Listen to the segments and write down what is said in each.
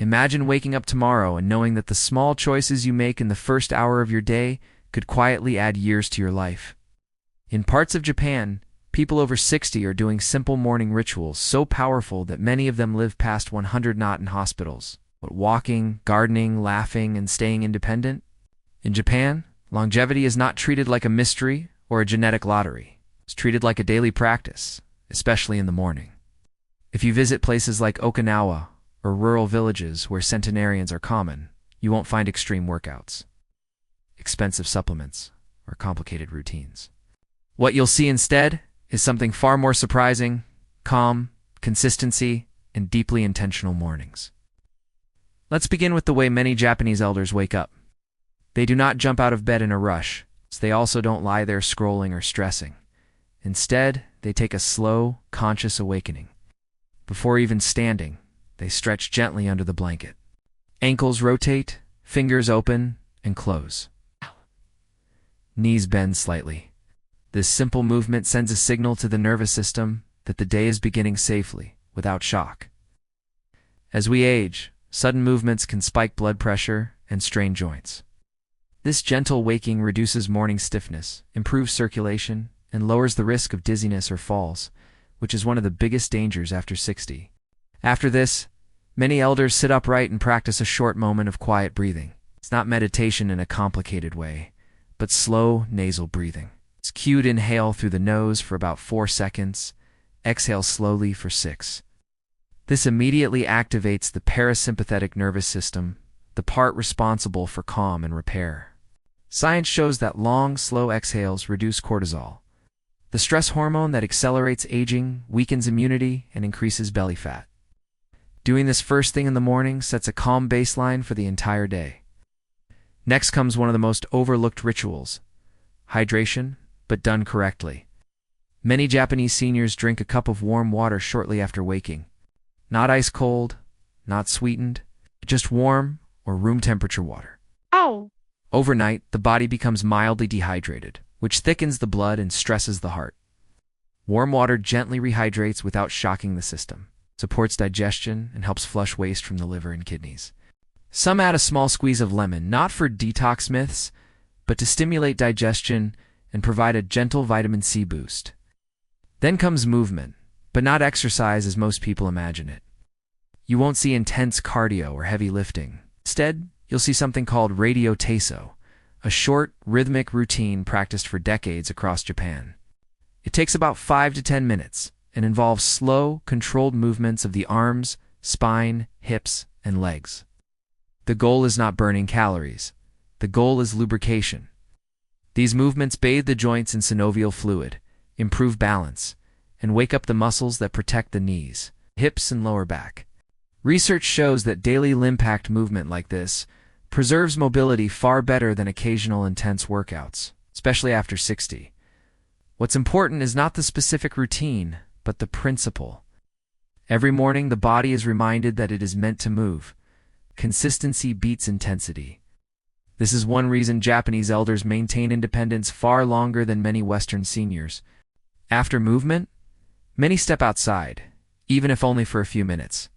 Imagine waking up tomorrow and knowing that the small choices you make in the first hour of your day could quietly add years to your life. In parts of Japan, people over 60 are doing simple morning rituals so powerful that many of them live past 100 not in hospitals. But walking, gardening, laughing, and staying independent? In Japan, longevity is not treated like a mystery or a genetic lottery. It's treated like a daily practice, especially in the morning. If you visit places like Okinawa or rural villages where centenarians are common, you won't find extreme workouts, expensive supplements, or complicated routines. What you'll see instead is something far more surprising: calm, consistency, and deeply intentional mornings. Let's begin with the way many Japanese elders wake up. They do not jump out of bed in a rush, so they also don't lie there scrolling or stressing. Instead, they take a slow, conscious awakening. Before even standing, they stretch gently under the blanket. Ankles rotate, fingers open and close. Knees bend slightly. This simple movement sends a signal to the nervous system that the day is beginning safely, without shock. As we age, sudden movements can spike blood pressure and strain joints. This gentle waking reduces morning stiffness, improves circulation, and lowers the risk of dizziness or falls, which is one of the biggest dangers after 60. After this, many elders sit upright and practice a short moment of quiet breathing. It's not meditation in a complicated way, but slow nasal breathing. It's cued inhale through the nose for about 4 seconds, exhale slowly for 6. This immediately activates the parasympathetic nervous system, the part responsible for calm and repair. Science shows that long, slow exhales reduce cortisol, the stress hormone that accelerates aging, weakens immunity, and increases belly fat. Doing this first thing in the morning sets a calm baseline for the entire day. Next comes one of the most overlooked rituals: hydration, but done correctly. Many Japanese seniors drink a cup of warm water shortly after waking. Not ice cold, not sweetened, just warm or room temperature water. Ow! Overnight, the body becomes mildly dehydrated, which thickens the blood and stresses the heart. Warm water gently rehydrates without shocking the system, supports digestion, and helps flush waste from the liver and kidneys. Some add a small squeeze of lemon, not for detox myths, but to stimulate digestion and provide a gentle vitamin C boost. Then comes movement, but not exercise as most people imagine it. You won't see intense cardio or heavy lifting. Instead, you'll see something called radio teiso, a short, rhythmic routine practiced for decades across Japan. It takes about 5 to 10 minutes and involves slow, controlled movements of the arms, spine, hips, and legs. The goal is not burning calories. The goal is lubrication. These movements bathe the joints in synovial fluid, improve balance, and wake up the muscles that protect the knees, hips, and lower back. Research shows that daily limb-packed movement like this preserves mobility far better than occasional intense workouts, especially after 60. What's important is not the specific routine, but the principle. Every morning, the body is reminded that it is meant to move. Consistency beats intensity. This is one reason Japanese elders maintain independence far longer than many Western seniors. After movement, many step outside, even if only for a few minutes.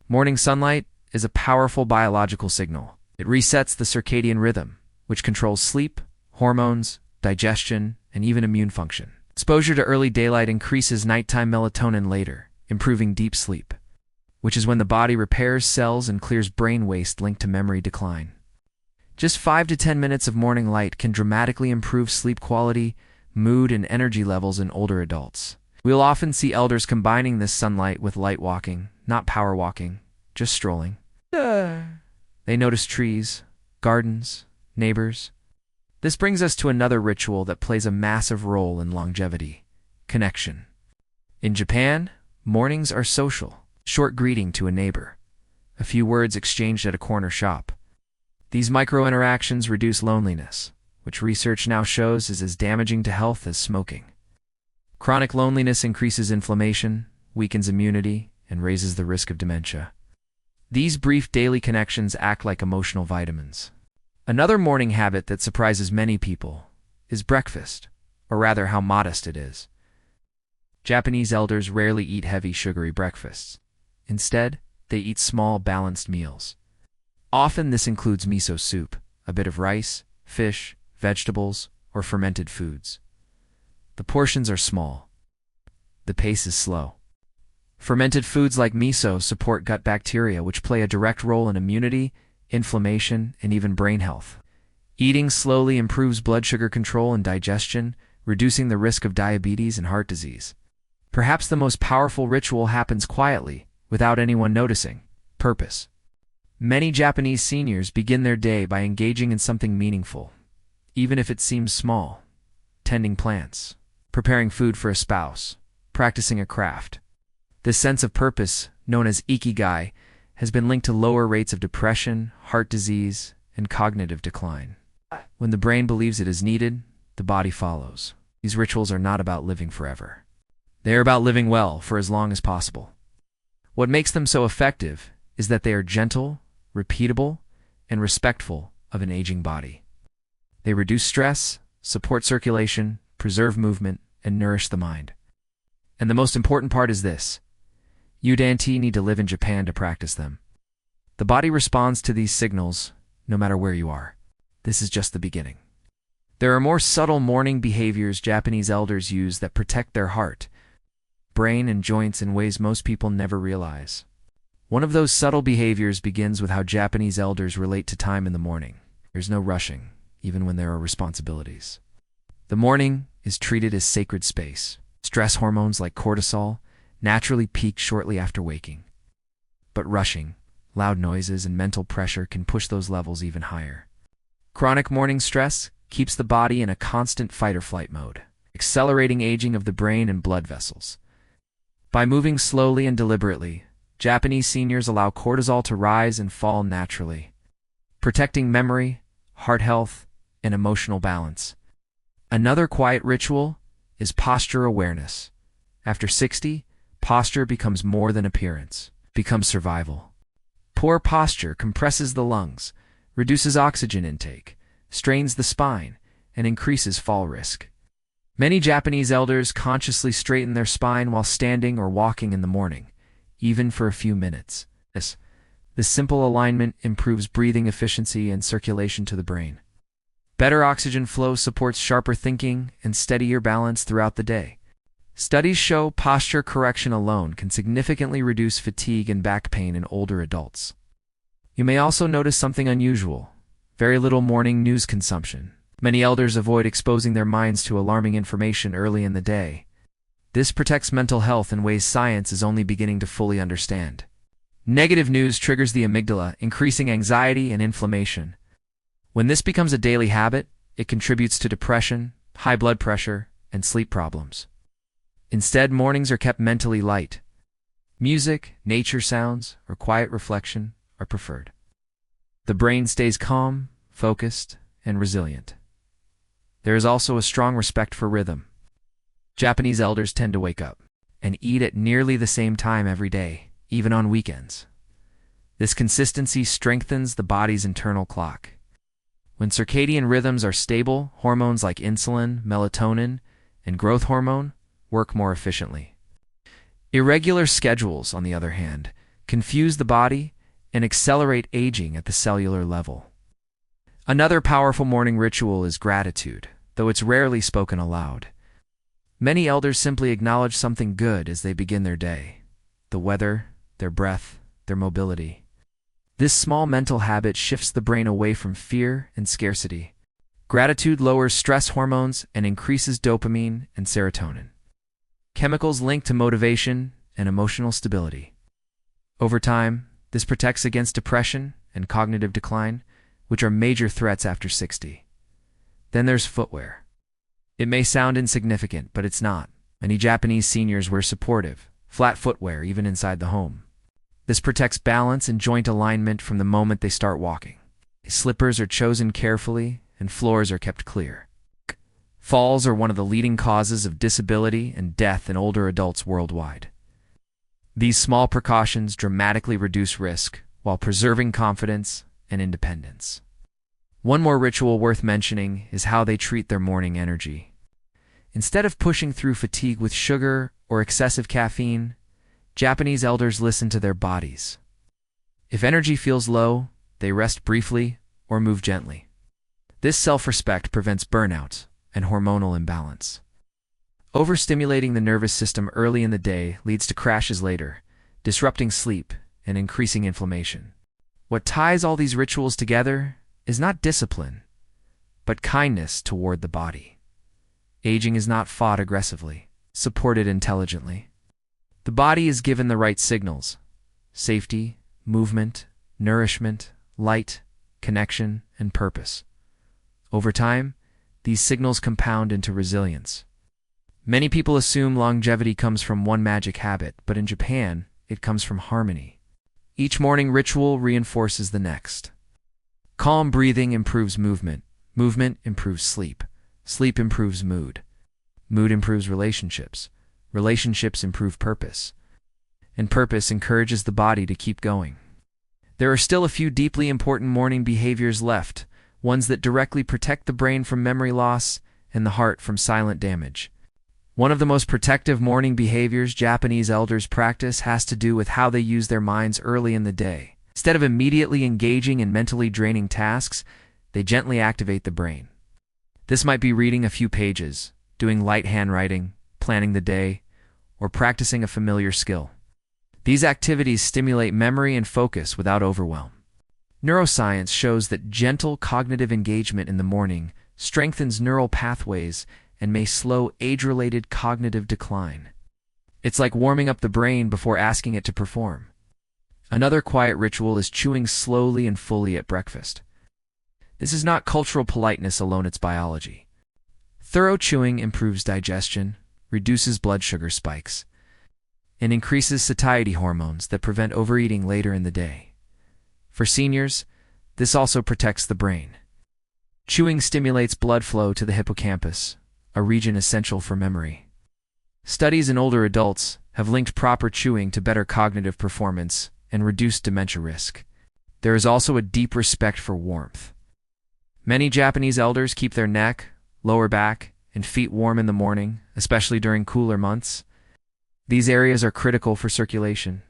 Morning sunlight is a powerful biological signal. It resets the circadian rhythm, which controls sleep, hormones, digestion, and even immune function. Exposure to early daylight increases nighttime melatonin later, improving deep sleep, which is when the body repairs cells and clears brain waste linked to memory decline. Just 5 to 10 minutes of morning light can dramatically improve sleep quality, mood, and energy levels in older adults. We'll often see elders combining this sunlight with light walking, not power walking, just strolling. They notice trees, gardens, neighbors. This brings us to another ritual that plays a massive role in longevity: connection. In Japan, mornings are social. Short greeting to a neighbor, a few words exchanged at a corner shop. These micro-interactions reduce loneliness, which research now shows is as damaging to health as smoking. Chronic loneliness increases inflammation, weakens immunity, and raises the risk of dementia. These brief daily connections act like emotional vitamins. Another morning habit that surprises many people is breakfast, or rather how modest it is. Japanese elders rarely eat heavy, sugary breakfasts. Instead, they eat small, balanced meals. Often this includes miso soup, a bit of rice, fish, vegetables, or fermented foods. The portions are small. The pace is slow. Fermented foods like miso support gut bacteria, which play a direct role in immunity, inflammation, and even brain health. Eating slowly improves blood sugar control and digestion, reducing the risk of diabetes and heart disease. Perhaps the most powerful ritual happens quietly, without anyone noticing. Purpose. Many Japanese seniors begin their day by engaging in something meaningful, even if it seems small. Tending plants, preparing food for a spouse, practicing a craft. This sense of purpose, known as ikigai, has been linked to lower rates of depression, heart disease, and cognitive decline. When the brain believes it is needed, the body follows. These rituals are not about living forever. They are about living well for as long as possible. What makes them so effective is that they are gentle, repeatable, and respectful of an aging body. They reduce stress, support circulation, preserve movement, and nourish the mind. And the most important part is this: you don't need to live in Japan to practice them. The body responds to these signals no matter where you are. This is just the beginning. There are more subtle morning behaviors Japanese elders use that protect their heart, brain, and joints in ways most people never realize. One of those subtle behaviors begins with how Japanese elders relate to time in the morning. There's no rushing, even when there are responsibilities. The morning is treated as sacred space. Stress hormones like cortisol naturally peak shortly after waking. But rushing, loud noises, and mental pressure can push those levels even higher. Chronic morning stress keeps the body in a constant fight-or-flight mode, accelerating aging of the brain and blood vessels. By moving slowly and deliberately, Japanese seniors allow cortisol to rise and fall naturally, protecting memory, heart health, and emotional balance. Another quiet ritual is posture awareness. After 60, posture becomes more than appearance, it becomes survival. Poor posture compresses the lungs, reduces oxygen intake, strains the spine, and increases fall risk. Many Japanese elders consciously straighten their spine while standing or walking in the morning, even for a few minutes. This simple alignment improves breathing efficiency and circulation to the brain. Better oxygen flow supports sharper thinking and steadier balance throughout the day. Studies show posture correction alone can significantly reduce fatigue and back pain in older adults. You may also notice something unusual: very little morning news consumption. Many elders avoid exposing their minds to alarming information early in the day. This protects mental health in ways science is only beginning to fully understand. Negative news triggers the amygdala, increasing anxiety and inflammation. When this becomes a daily habit, it contributes to depression, high blood pressure, and sleep problems. Instead, mornings are kept mentally light. Music, nature sounds, or quiet reflection are preferred. The brain stays calm, focused, and resilient. There is also a strong respect for rhythm. Japanese elders tend to wake up and eat at nearly the same time every day, even on weekends. This consistency strengthens the body's internal clock. When circadian rhythms are stable, hormones like insulin, melatonin, and growth hormone work more efficiently. Irregular schedules, on the other hand, confuse the body and accelerate aging at the cellular level. Another powerful morning ritual is gratitude, though it's rarely spoken aloud. Many elders simply acknowledge something good as they begin their day: the weather, their breath, their mobility. This small mental habit shifts the brain away from fear and scarcity. Gratitude lowers stress hormones and increases dopamine and serotonin, chemicals linked to motivation and emotional stability. Over time, this protects against depression and cognitive decline, which are major threats after 60. Then there's footwear. It may sound insignificant, but it's not. Many Japanese seniors wear supportive, flat footwear even inside the home. This protects balance and joint alignment from the moment they start walking. Slippers are chosen carefully, and floors are kept clear. Falls are one of the leading causes of disability and death in older adults worldwide. These small precautions dramatically reduce risk while preserving confidence and independence. One more ritual worth mentioning is how they treat their morning energy. Instead of pushing through fatigue with sugar or excessive caffeine, Japanese elders listen to their bodies. If energy feels low, they rest briefly or move gently. This self-respect prevents burnout and hormonal imbalance. Overstimulating the nervous system early in the day leads to crashes later, disrupting sleep and increasing inflammation. What ties all these rituals together is not discipline, but kindness toward the body. Aging is not fought aggressively, supported intelligently. The body is given the right signals: safety, movement, nourishment, light, connection, and purpose. Over time, these signals compound into resilience. Many people assume longevity comes from one magic habit, but in Japan, it comes from harmony. Each morning ritual reinforces the next. Calm breathing improves movement. Movement improves sleep. Sleep improves mood. Mood improves relationships. Relationships improve purpose. And purpose encourages the body to keep going. There are still a few deeply important morning behaviors left, ones that directly protect the brain from memory loss and the heart from silent damage. One of the most protective morning behaviors Japanese elders practice has to do with how they use their minds early in the day. Instead of immediately engaging in mentally draining tasks, they gently activate the brain. This might be reading a few pages, doing light handwriting, planning the day, or practicing a familiar skill. These activities stimulate memory and focus without overwhelm. Neuroscience shows that gentle cognitive engagement in the morning strengthens neural pathways and may slow age-related cognitive decline. It's like warming up the brain before asking it to perform. Another quiet ritual is chewing slowly and fully at breakfast. This is not cultural politeness alone, it's biology. Thorough chewing improves digestion, reduces blood sugar spikes, and increases satiety hormones that prevent overeating later in the day. For seniors, this also protects the brain. Chewing stimulates blood flow to the hippocampus, a region essential for memory. Studies in older adults have linked proper chewing to better cognitive performance and reduced dementia risk. There is also a deep respect for warmth. Many Japanese elders keep their neck, lower back, and feet warm in the morning, especially during cooler months. These areas are critical for circulation.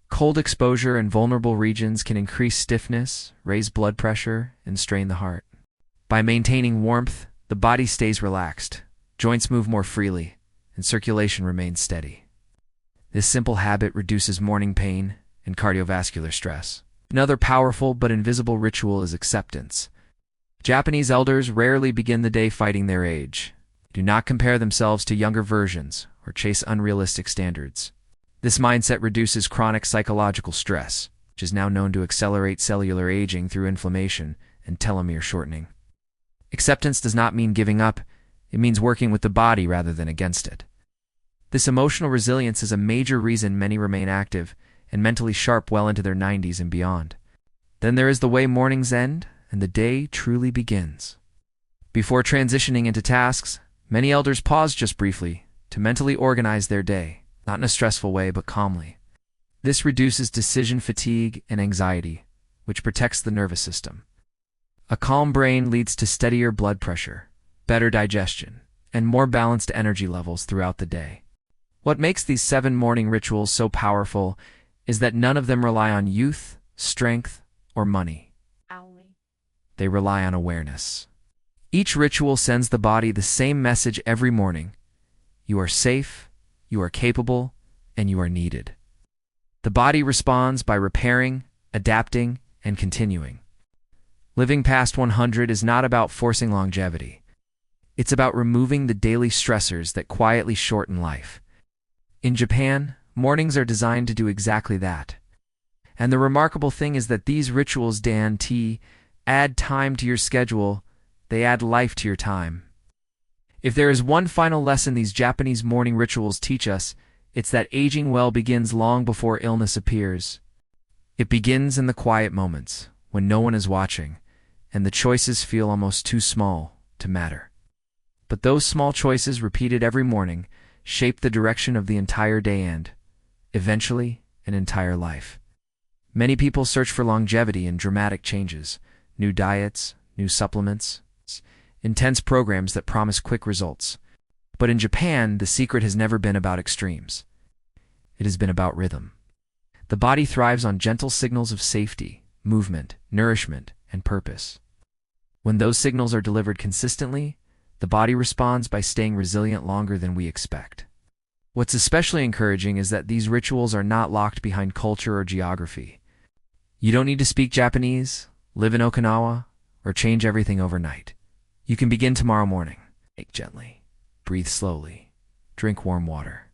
Cold exposure in vulnerable regions can increase stiffness, raise blood pressure, and strain the heart. By maintaining warmth, the body stays relaxed, joints move more freely, and circulation remains steady. This simple habit reduces morning pain and cardiovascular stress. Another powerful but invisible ritual is acceptance. Japanese elders rarely begin the day fighting their age. Do not compare themselves to younger versions or chase unrealistic standards. This mindset reduces chronic psychological stress, which is now known to accelerate cellular aging through inflammation and telomere shortening. Acceptance does not mean giving up, it means working with the body rather than against it. This emotional resilience is a major reason many remain active and mentally sharp well into their 90s and beyond. Then there is the way mornings end and the day truly begins. Before transitioning into tasks, many elders pause just briefly to mentally organize their day, not in a stressful way but calmly. This reduces decision fatigue and anxiety, which protects the nervous system. A calm brain leads to steadier blood pressure, better digestion, and more balanced energy levels throughout the day. What makes these 7 morning rituals so powerful is that none of them rely on youth, strength, or money. They rely on awareness. Each ritual sends the body the same message every morning: you are safe, you are capable, and you are needed. The body responds by repairing, adapting, and continuing. Living past 100 is not about forcing longevity. It's about removing the daily stressors that quietly shorten life. In Japan, mornings are designed to do exactly that. And the remarkable thing is that these rituals add time to your schedule, they add life to your time. If there is one final lesson these Japanese morning rituals teach us, it's that aging well begins long before illness appears. It begins in the quiet moments, when no one is watching, and the choices feel almost too small to matter. But those small choices repeated every morning shape the direction of the entire day and, eventually, an entire life. Many people search for longevity in dramatic changes: new diets, new supplements, intense programs that promise quick results. But in Japan, the secret has never been about extremes. It has been about rhythm. The body thrives on gentle signals of safety, movement, nourishment, and purpose. When those signals are delivered consistently, the body responds by staying resilient longer than we expect. What's especially encouraging is that these rituals are not locked behind culture or geography. You don't need to speak Japanese, live in Okinawa, or change everything overnight. You can begin tomorrow morning. Take gently, breathe slowly, drink warm water,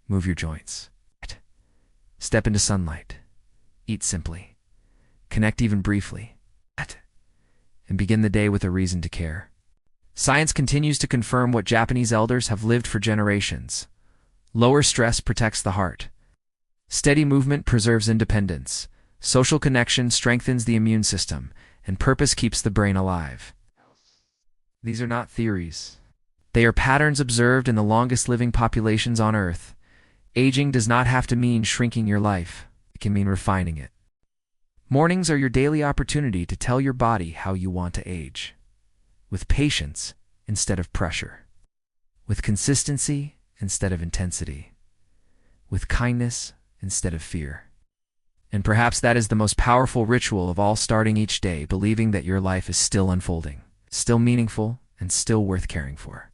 move your joints. Step into sunlight, eat simply, connect even briefly, and begin the day with a reason to care. Science continues to confirm what Japanese elders have lived for generations. Lower stress protects the heart. Steady movement preserves independence. Social connection strengthens the immune system, and purpose keeps the brain alive. These are not theories. They are patterns observed in the longest living populations on Earth. Aging does not have to mean shrinking your life. It can mean refining it. Mornings are your daily opportunity to tell your body how you want to age. With patience instead of pressure. With consistency instead of intensity. With kindness instead of fear. And perhaps that is the most powerful ritual of all, starting each day believing that your life is still unfolding, still meaningful, and still worth caring for.